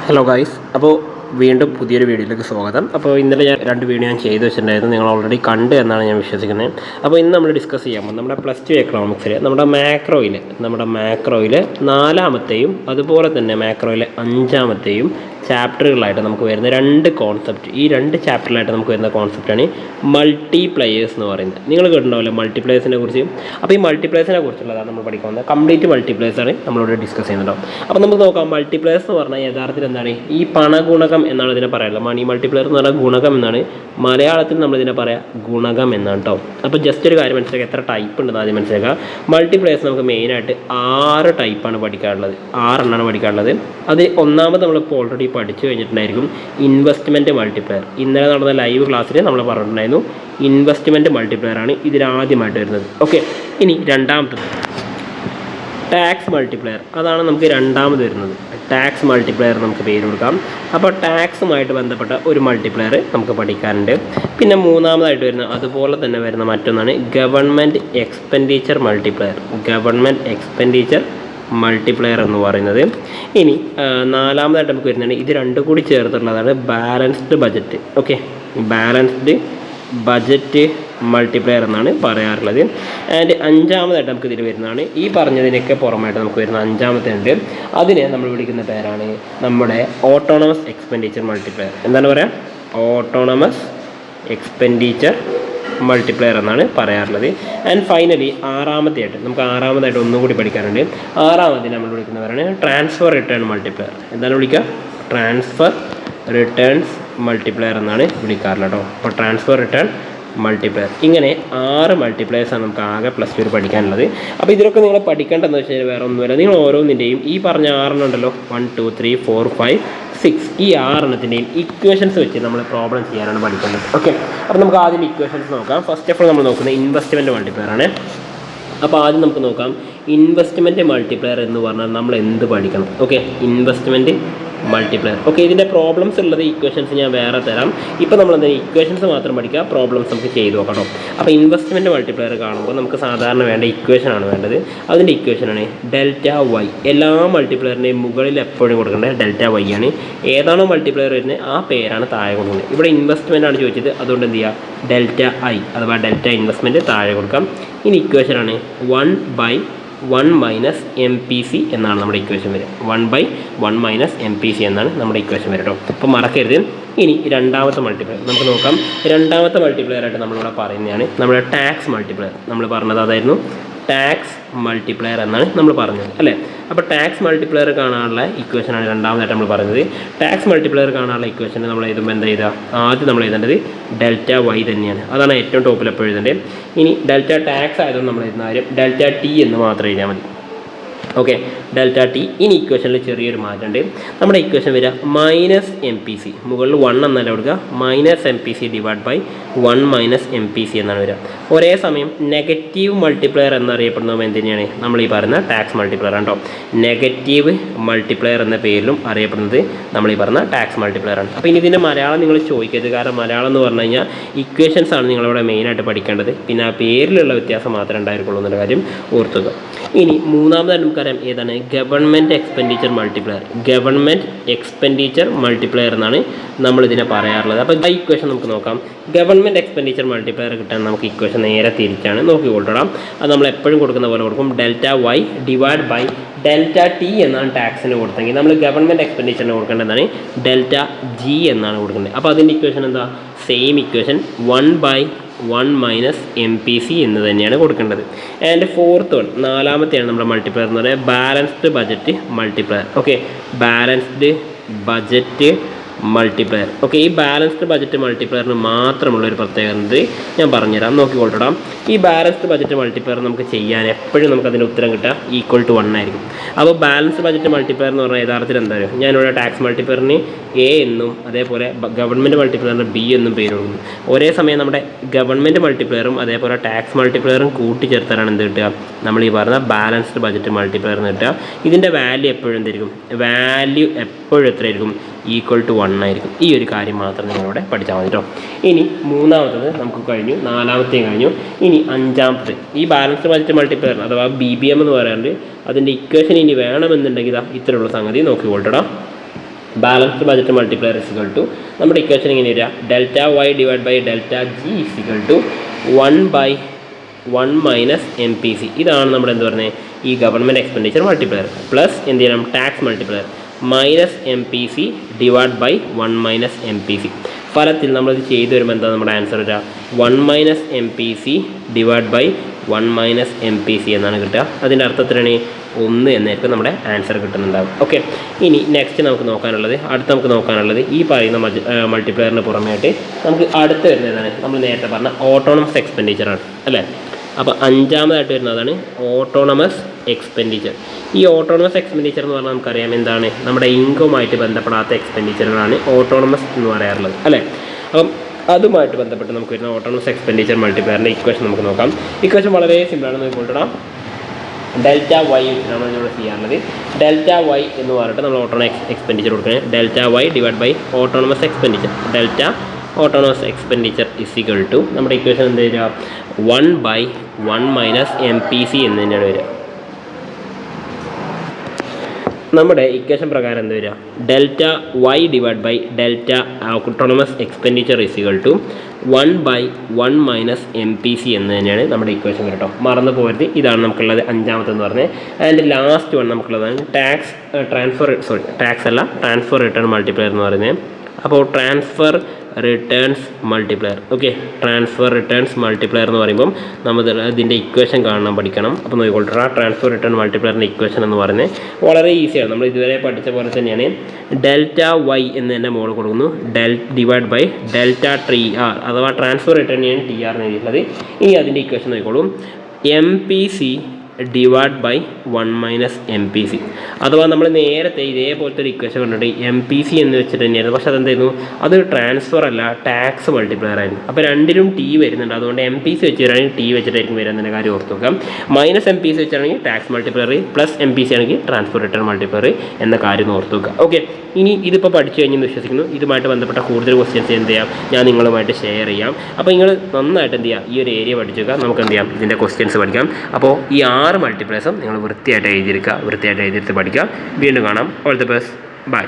Hello guys, അപ്പോൾ വീണ്ടും പുതിയൊരു വീഡിയോയിലേക്ക് സ്വാഗതം. അപ്പോൾ ഇന്നലെ ഞാൻ 2 വീഡിയോ ചെയ്ത് വെച്ചിട്ടുണ്ടായിരുന്നു, നിങ്ങൾ ഓൾറെഡി കണ്ട് എന്നാണ് ഞാൻ വിശ്വസിക്കുന്നത്. അപ്പോൾ ഇന്ന് നമ്മൾ ഡിസ്കസ് ചെയ്യാൻ നമ്മുടെ +2 എക്കണോമിക്സിൽ നമ്മുടെ മാക്രോയിൽ 4-ാമത്തെയും അതുപോലെ തന്നെ മാക്രോയിലെ 5-ാമത്തെയും ചാപ്റ്ററുകളായിട്ട് നമുക്ക് വരുന്ന 2 കോൺസെപ്റ്റ്. ഈ 2 ചാപ്റ്ററിലായിട്ട് നമുക്ക് വരുന്ന കോൺസെപ്റ്റാണ് മൾട്ടിപ്ലയേഴ്സ് എന്ന് പറയുന്നത്. നിങ്ങൾ കേട്ടിട്ടുണ്ടാവില്ലേ മൾട്ടിപ്ലയേഴ്സിനെ കുറിച്ച്? അപ്പോൾ ഈ മൾട്ടിപ്ലയേഴ്സിനെ കുറിച്ചുള്ളതാണ് നമ്മൾ പഠിക്കുന്നത്. കംപ്ലീറ്റ് മൾട്ടിപ്ലയേഴ്സാണ് നമ്മളിവിടെ ഡിസ്കസ് ചെയ്യുന്നുണ്ടാവും. അപ്പോൾ നമുക്ക് നോക്കാം, മൾട്ടിപ്ലയേഴ്സ് എന്ന് പറഞ്ഞാൽ യഥാർത്ഥത്തിൽ എന്താണ്? ഈ പണഗുണകം എന്നാണ് ഇതിനെ പറയുന്നത്. മണി മൾട്ടിപ്ലയർ എന്ന് പറഞ്ഞാൽ ഗുണകം എന്നാണ്. മലയാളത്തിൽ നമ്മളിതിനെ പറയാം ഗുണകം എന്നാണ് കേട്ടോ. അപ്പോൾ ജസ്റ്റ് ഒരു കാര്യം മനസ്സിലാക്കുക, എത്ര ടൈപ്പ് ഉണ്ടെന്ന് ആദ്യം മനസ്സിലാക്കുക. മൾട്ടിപ്ലയേഴ്സ് നമുക്ക് മെയിനായിട്ട് 6 ടൈപ്പാണ് പഠിക്കാനുള്ളത്. 6 എണ്ണമാണ് പഠിക്കാനുള്ളത്. അത് ഒന്നാമത് നമ്മളിപ്പോൾ ഓൾറെഡി പഠിച്ചു കഴിഞ്ഞിട്ടുണ്ടായിരിക്കും, ഇൻവെസ്റ്റ്മെൻറ്റ് മൾട്ടിപ്ലയർ. ഇന്നലെ നടന്ന ലൈവ് ക്ലാസ്സിൽ നമ്മൾ പറഞ്ഞിട്ടുണ്ടായിരുന്നു ഇൻവെസ്റ്റ്മെൻറ്റ് മൾട്ടിപ്ലയർ ആണ് ഇതിലാദ്യമായിട്ട് വരുന്നത്. ഓക്കെ, ഇനി രണ്ടാമത്തത് ടാക്സ് മൾട്ടിപ്ലയർ. അതാണ് നമുക്ക് രണ്ടാമത് വരുന്നത്. ടാക്സ് മൾട്ടിപ്ലയർ നമുക്ക് പേര് കൊടുക്കാം. അപ്പോൾ ടാക്സുമായിട്ട് ബന്ധപ്പെട്ട ഒരു മൾട്ടിപ്ലയർ നമുക്ക് പഠിക്കാനുണ്ട്. പിന്നെ മൂന്നാമതായിട്ട് വരുന്ന അതുപോലെ തന്നെ വരുന്ന മറ്റൊന്നാണ് ഗവൺമെൻറ് എക്സ്പെൻഡിച്ചർ മൾട്ടിപ്ലയർ എന്ന് പറയുന്നത്. ഇനി നാലാമതായിട്ട് നമുക്ക് വരുന്നത് ഇത് രണ്ടും കൂടി ചേർത്തുള്ളതാണ് balanced budget. Okay, balanced budget multiplier എന്നാണ് പറയാറുള്ളത്. ആൻഡ് അഞ്ചാമതായിട്ട് നമുക്ക് ഇതിൽ വരുന്നതാണ് ഈ പറഞ്ഞതിനൊക്കെ പുറമായിട്ട് നമുക്ക് വരുന്ന 5-ാമത്തെ ഉണ്ട്. അതിനെ നമ്മൾ വിളിക്കുന്ന പേരാണ് നമ്മുടെ ഓട്ടോണമസ് എക്സ്പെൻഡിച്ചർ മൾട്ടിപ്ലയർ. എന്താണ് പറയുക? ഓട്ടോണമസ് എക്സ്പെൻഡിച്ചർ മൾട്ടിപ്ലയർ എന്നാണ് പറയാറുള്ളത്. ആൻഡ് ഫൈനലി ആറാമതായിട്ട് ഒന്നും കൂടി പഠിക്കാറുണ്ട്. ആറാമതിന് നമ്മൾ വിളിക്കുന്നവരാണ് ട്രാൻസ്ഫർ റിട്ടേൺ മൾട്ടിപ്ലയർ. എന്താണ് വിളിക്കുക? ട്രാൻസ്ഫർ റിട്ടേൺസ് മൾട്ടിപ്ലയർ എന്നാണ് വിളിക്കാറുള്ളത് കേട്ടോ. അപ്പോൾ ട്രാൻസ്ഫർ റിട്ടേൺ മൾട്ടിപ്ലയർ, ഇങ്ങനെ 6 മൾട്ടിപ്ലയേഴ്സാണ് നമുക്ക് ആകെ +2 പഠിക്കാനുള്ളത്. അപ്പോൾ ഇതിലൊക്കെ നിങ്ങൾ പഠിക്കേണ്ടതെന്ന് വെച്ച് കഴിഞ്ഞാൽ വേറെ ഒന്നുമില്ല, നിങ്ങൾ ഓരോന്നിൻ്റെയും ഈ പറഞ്ഞ 6 ഉണ്ടല്ലോ, 1 2 3 4 5 6, ഈ 6 ഇക്വേഷൻസ് വെച്ച് നമ്മൾ പ്രോബ്ലം ചെയ്യാനാണ് പഠിക്കുന്നത്. ഓക്കെ, അപ്പോൾ നമുക്ക് ആദ്യം ഇക്വേഷൻസ് നോക്കാം. ഫസ്റ്റ് ഓഫ് ഓൾ നമ്മൾ നോക്കുന്നത് ഇൻവെസ്റ്റ്മെൻറ്റ് മൾട്ടിപ്ലയർ ആണ്. അപ്പോൾ ആദ്യം നമുക്ക് നോക്കാം, ഇൻവെസ്റ്റ്മെൻറ്റ് മൾട്ടിപ്ലയർ എന്ന് പറഞ്ഞാൽ നമ്മൾ എന്ത് പഠിക്കണം? Okay, investment multiplier. ഓക്കെ, ഇതിൻ്റെ പ്രോബ്ലംസ് ഉള്ളത് ഇക്വേഷൻസ് ഞാൻ വേറെ തരാം. ഇപ്പോൾ നമ്മൾ എന്താ ഇക്വേഷൻസ് മാത്രം പഠിക്കുക, പ്രോബ്ലംസ് നമുക്ക് ചെയ്ത് നോക്കണം. അപ്പോൾ ഇൻവെസ്റ്റ്മെൻറ്റ് മൾട്ടിപ്ലയർ കാണുമ്പോൾ നമുക്ക് സാധാരണ വേണ്ട ഇക്വേഷനാണ് വേണ്ടത്. അതിൻ്റെ ഇക്വേഷനാണ് ΔY. എല്ലാ മൾട്ടിപ്ലയറിൻ്റെയും മുകളിൽ എപ്പോഴും കൊടുക്കേണ്ടത് ΔY ആണ്. ഏതാണോ മൾട്ടിപ്ലയർ വരുന്നത് ആ പേരാണ് താഴെ കൊടുക്കുന്നത്. ഇവിടെ ഇൻവെസ്റ്റ്മെൻ്റ് ആണ് ചോദിച്ചത്, അതുകൊണ്ട് എന്ത് ചെയ്യുക? ΔI അഥവാ ഡെൽറ്റ ഇൻവെസ്റ്റ്മെൻറ്റ് താഴെ കൊടുക്കാം. ഇനി ഇക്വേഷനാണ് 1/1 - MPC എന്നാണ് നമ്മുടെ ഇക്വേഷൻ വരിക. 1/1 - MPC എന്നാണ് നമ്മുടെ ഇക്വേഷൻ വരിക കേട്ടോ. അപ്പോൾ മറക്കരുത്. ഇനി രണ്ടാമത്തെ മൾട്ടിപ്ലയർ നമുക്ക് നോക്കാം. രണ്ടാമത്തെ മൾട്ടിപ്ലയർ ആയിട്ട് നമ്മളിവിടെ പറയുന്നതാണ് നമ്മുടെ ടാക്സ് മൾട്ടിപ്ലയർ. നമ്മൾ പറഞ്ഞത് അതായിരുന്നു ടാക്സ് മൾട്ടിപ്ലയർ എന്നാണ് നമ്മൾ പറഞ്ഞത് അല്ലേ. അപ്പോൾ ടാക്സ് മൾട്ടിപ്ലയർ കാണാനുള്ള ഇക്വേഷനാണ് രണ്ടാമതായിട്ട് നമ്മൾ പറയുന്നത്. ടാക്സ് മൾട്ടിപ്ലയർ കാണാനുള്ള ഇക്വേഷൻ നമ്മൾ എഴുതുമ്പോൾ എന്താ എഴുതുക? ആദ്യം നമ്മൾ എഴുതേണ്ടത് ΔY തന്നെയാണ്. അതാണ് ഏറ്റവും ടോപ്പിൽ എപ്പോൾ എഴുതേണ്ടത്. ഇനി ഡെൽറ്റ ടാക്സ് ആയതുകൊണ്ട് നമ്മൾ എഴുതുന്ന കാര്യം ΔT എന്ന് മാത്രം എഴുതിയാൽ മതി. Okay, ΔT. ഇനി ഇക്വേഷനിൽ ചെറിയൊരു മാറ്റമുണ്ട്. നമ്മുടെ ഇക്വേഷൻ വരിക -MPC, മുകളിൽ 1 എന്നല്ല കൊടുക്കുക, -MPC / 1 - MPC എന്നാണ് വരിക. ഒരേ സമയം നെഗറ്റീവ് മൾട്ടിപ്ലയർ എന്നറിയപ്പെടുന്നത് എന്തിനാണ്? നമ്മൾ ഈ പറയുന്ന ടാക്സ് മൾട്ടിപ്ലയർ ആണ് കേട്ടോ. നെഗറ്റീവ് മൾട്ടിപ്ലയർ എന്ന പേരിലും അറിയപ്പെടുന്നത് നമ്മൾ ഈ പറഞ്ഞ ടാക്സ് മൾട്ടിപ്ലയർ ആണ്. അപ്പോൾ ഇനി ഇതിൻ്റെ മലയാളം നിങ്ങൾ ചോദിക്കരുത്, കാരണം മലയാളം എന്ന് പറഞ്ഞു കഴിഞ്ഞാൽ ഇക്വേഷൻസ് ആണ് നിങ്ങളിവിടെ മെയിനായിട്ട് പഠിക്കേണ്ടത്. പിന്നെ ആ പേരിലുള്ള വ്യത്യാസം മാത്രമേ ഉണ്ടായിരിക്കുള്ളൂ എന്നുള്ള കാര്യം ഓർത്തുക. ഇനി മൂന്നാമതായിട്ട് നമുക്കറിയാം ഏതാണ്? ഗവൺമെൻറ് എക്സ്പെൻഡിച്ചർ മൾട്ടിപ്ലയർ എന്നാണ് നമ്മളിതിനെ പറയാറുള്ളത്. അപ്പോൾ ഈ ഇക്വേഷൻ നമുക്ക് നോക്കാം. ഗവൺമെൻറ് എക്സ്പെൻഡിച്ചർ മൾട്ടിപ്ലയർ കിട്ടാൻ നമുക്ക് ഇക്വേഷൻ നേരെ തിരിച്ചാണ് നോക്കിക്കൊണ്ടിടാം. അത് നമ്മൾ എപ്പോഴും കൊടുക്കുന്ന പോലെ കൊടുക്കും. ΔY / ΔT എന്നാണ് ടാക്സിന് കൊടുത്തെങ്കിൽ നമ്മൾ ഗവൺമെൻറ് എക്സ്പെൻഡിച്ചറിന് കൊടുക്കേണ്ടതാണ് ΔG എന്നാണ് കൊടുക്കേണ്ടത്. അപ്പോൾ അതിൻ്റെ ഇക്വേഷൻ എന്താ? സെയിം ഇക്വേഷൻ 1/1 - MPC എന്ന് തന്നെയാണ് കൊടുക്കേണ്ടത്. ആൻഡ് ഫോർത്ത് വൺ, നാലാമത്തെയാണ് നമ്മുടെ മൾട്ടിപ്ലയർ എന്ന് പറയുന്നത് balanced budget multiplier. Okay, balanced budget multiplier. Okay, ഈ ബാലൻസ്ഡ് ബജറ്റ് മൾട്ടിപ്ലയറിന് മാത്രമുള്ളൊരു പ്രത്യേകത ഞാൻ പറഞ്ഞുതരാം, നോക്കിക്കൊണ്ടിടാം. ഈ ബാലൻസ്ഡ് ബജറ്റ് മൾട്ടിപ്ലയർ നമുക്ക് ചെയ്യാൻ എപ്പോഴും നമുക്കതിൻ്റെ ഉത്തരം കിട്ടുക =1 ആയിരിക്കും. അപ്പോൾ ബാലൻസ്ഡ് ബജറ്റ് മൾട്ടിപ്ലയർ എന്ന് പറഞ്ഞാൽ യഥാർത്ഥത്തിൽ എന്താ പറയുക? ഞാനിവിടെ ടാക്സ് മൾട്ടിപ്ലയറിന് A എന്നും അതേപോലെ ഗവൺമെൻറ് മൾട്ടിപ്ലയറിന് B എന്നും പേര് കൊടുക്കുന്നു. ഒരേ സമയം നമ്മുടെ ഗവൺമെൻറ് മൾട്ടിപ്ലയറും അതേപോലെ ടാക്സ് മൾട്ടിപ്ലയറും കൂട്ടിച്ചേർത്താലാണ് എന്ത് കിട്ടുക? നമ്മൾ ഈ പറഞ്ഞ ബാലൻസ്ഡ് ബജറ്റ് മൾട്ടിപ്ലയർ എന്ന് കിട്ടുക. ഇതിൻ്റെ വാല്യൂ എപ്പോഴും എന്തായിരിക്കും? വാല്യൂ എപ്പോഴും എത്രയായിരിക്കും? =1 ആയിരിക്കും. ഈ ഒരു കാര്യം മാത്രം നിങ്ങളിവിടെ പഠിച്ചാൽ മതി കേട്ടോ. ഇനി മൂന്നാമത്തത് നമുക്ക് കഴിഞ്ഞു, നാലാമത്തെയും കഴിഞ്ഞു. ഇനി അഞ്ചാമത്തെ ഈ ബാലൻസ്ഡ് ബജറ്റ് മൾട്ടിപ്ലയർ അഥവാ BBM എന്ന് പറയാറുണ്ട്. അതിൻ്റെ ഇക്വേഷൻ ഇനി വേണമെന്നുണ്ടെങ്കിൽ ഇത്രയുള്ള സംഗതി നോക്കിക്കൊള്ളടാം. Balanced budget multiplier is equal to നമ്മുടെ ഇക്വേഷൻ ഇങ്ങനെ വരിക delta Y divide by delta G is equal to 1/1 minus M P C. ഇതാണ് നമ്മുടെ എന്ത് പറയുന്നത് ഈ ഗവൺമെൻറ് എക്സ്പെൻഡിച്ചർ മൾട്ടിപ്ലയർ പ്ലസ് എന്ത് ചെയ്യണം tax multiplier minus M P C divide by 1 minus M P C. ഫലത്തിൽ നമ്മളിത് ചെയ്തു വരുമ്പോൾ എന്താ നമ്മുടെ ആൻസർ വരിക 1 minus M P C divide by 1 minus M P C എന്നാണ് കിട്ടുക. അതിൻ്റെ അർത്ഥത്തിലാണ് 1 എന്നായിരിക്കും നമ്മുടെ ആൻസർ കിട്ടുന്നുണ്ടാവും. ഓക്കെ, ഇനി നെക്സ്റ്റ് നമുക്ക് നോക്കാനുള്ളത് ഈ പറയുന്ന മൾട്ടിപ്ലയറിന് പുറമേയായിട്ട് നമുക്ക് അടുത്ത് വരുന്നതാണ് നമ്മൾ നേരത്തെ പറഞ്ഞ ഓട്ടോണമസ് എക്സ്പെൻഡിച്ചറാണ് അല്ലേ. അപ്പോൾ അഞ്ചാമതായിട്ട് വരുന്നതാണ് ഓട്ടോണമസ് എക്സ്പെൻഡിച്ചർ. ഈ ഓട്ടോണമസ് എക്സ്പെൻഡിച്ചർ എന്ന് പറഞ്ഞാൽ നമുക്കറിയാം എന്താണ് നമ്മുടെ ഇൻകവുമായിട്ട് ബന്ധപ്പെടാത്ത എക്സ്പെൻഡിച്ചറുകളാണ് ഓട്ടോണമസ് എന്ന് പറയാറുള്ളത് അല്ലേ. അപ്പം അതുമായിട്ട് ബന്ധപ്പെട്ട് നമുക്ക് വരുന്ന ഓട്ടോണമസ് എക്സ്പെൻഡിച്ചർ മൾട്ടിപ്ലയറിൻ്റെ ഇക്വേഷൻ നമുക്ക് നോക്കാം. ഇക്വേഷൻ വളരെ സിമ്പിളാണ്. നോക്കിക്കൊണ്ടിടാം. ഡെൽറ്റ വൈ ആണ് നമ്മൾ ചെയ്യാറുള്ളത്. ഡെൽറ്റ വൈ എന്ന് പറഞ്ഞിട്ട് നമ്മൾ ഓട്ടോണമസ് എക്സ്പെൻഡിച്ചർ കൊടുക്കുന്നത് delta Y divide by autonomous expenditure. Delta autonomous expenditure is equal to നമ്മുടെ ഇക്വേഷൻ എന്ത് വരിക 1/1 മൈനസ് എം പി സി എന്ന് തന്നെയാണ് വരിക. നമ്മുടെ ഇക്വേഷൻ പ്രകാരം എന്ത് വരിക delta Y divide by delta autonomous expenditure is equal to 1/1 minus M P C എന്ന് തന്നെയാണ് നമ്മുടെ ഇക്വേഷൻ കേട്ടോ. മറന്നു പോകരുത്. ഇതാണ് നമുക്കുള്ളത് അഞ്ചാമത്തെന്ന് പറഞ്ഞത്. ആൻഡ് ലാസ്റ്റ് വൺ നമുക്കുള്ളതാണ് ട്രാൻസ്ഫർ റിട്ടേൺ മൾട്ടിപ്ലയർ എന്ന് പറയുന്നത്. അപ്പോൾ transfer returns multiplier. Okay, transfer returns multiplier എന്ന് പറയുമ്പം നമ്മൾ ഇതിൻ്റെ ഇക്വേഷൻ പഠിക്കണം. അപ്പോൾ നോക്കിക്കൊണ്ടിരിക്കുക. ട്രാൻസ്ഫർ റിട്ടേൺ മൾട്ടിപ്ലയറിൻ്റെ ഇക്വേഷൻ എന്ന് പറയുന്നത് വളരെ ഈസിയാണ്. നമ്മൾ ഇതുവരെ പഠിച്ച പോലെ തന്നെയാണ്. ഡെൽറ്റ വൈ എന്ന് തന്നെ മോൾ കൊടുക്കുന്നു divide by delta T R അഥവാ ട്രാൻസ്ഫർ റിട്ടേൺ ടി ആർ എന്ന് എഴുതിയിട്ടുള്ളത്. ഇനി അതിൻ്റെ ഇക്വേഷൻ നോക്കിക്കോളും M P C divide by 1 minus M P C. അഥവാ നമ്മൾ നേരത്തെ ഇതേപോലത്തെ ഒരു ഇക്വേഷൻ കണ്ടിട്ട് എം പി സി എന്ന് വെച്ചിട്ട് തന്നെയായിരുന്നു. പക്ഷേ അതെന്തായിരുന്നു അത് ട്രാൻസ്ഫർ അല്ല ടാക്സ് മൾട്ടിപ്ലയർ ആയിരുന്നു. അപ്പോൾ രണ്ടിലും ടി വരുന്നുണ്ട്. അതുകൊണ്ട് എം പി സി വെച്ച് വരികയാണെങ്കിൽ ടി വെച്ചിട്ടായിരിക്കും വരുന്നതിൻ്റെ കാര്യം ഓർത്ത് നോക്കാം. മൈനസ് എം പി സി വെച്ചാണെങ്കിൽ tax multiplier plus M P C ആണെങ്കിൽ ട്രാൻസ്ഫർ റിട്ടേൺ മൾട്ടിപ്ലയർ എന്ന കാര്യം ഓർത്ത് നോക്കുക. ഓക്കെ, ഇനി ഇതിപ്പോൾ പഠിച്ചു കഴിഞ്ഞെന്ന് വിശ്വസിക്കുന്നു. ഇതുമായിട്ട് ബന്ധപ്പെട്ട കൂടുതൽ ക്വസ്റ്റ്യൻസ് എന്ത് ചെയ്യാം ഞാൻ നിങ്ങളുമായിട്ട് ഷെയർ ചെയ്യാം. അപ്പോൾ നിങ്ങൾ നന്നായിട്ട് എന്ത് ചെയ്യുക ഈ ഒരു ഏരിയ പഠിച്ചേക്കുക. നമുക്ക് എന്ത് ചെയ്യാം ഇതിൻ്റെ ക്വസ്റ്റ്യൻസ് പഠിക്കാം. അപ്പോൾ ഈ 6 മൾട്ടിപ്ലൈസും നിങ്ങൾ വൃത്തിയായിട്ട് എഴുതിയെടുത്ത് പഠിക്കുക. വീണ്ടും കാണാം. All the best. ബൈ.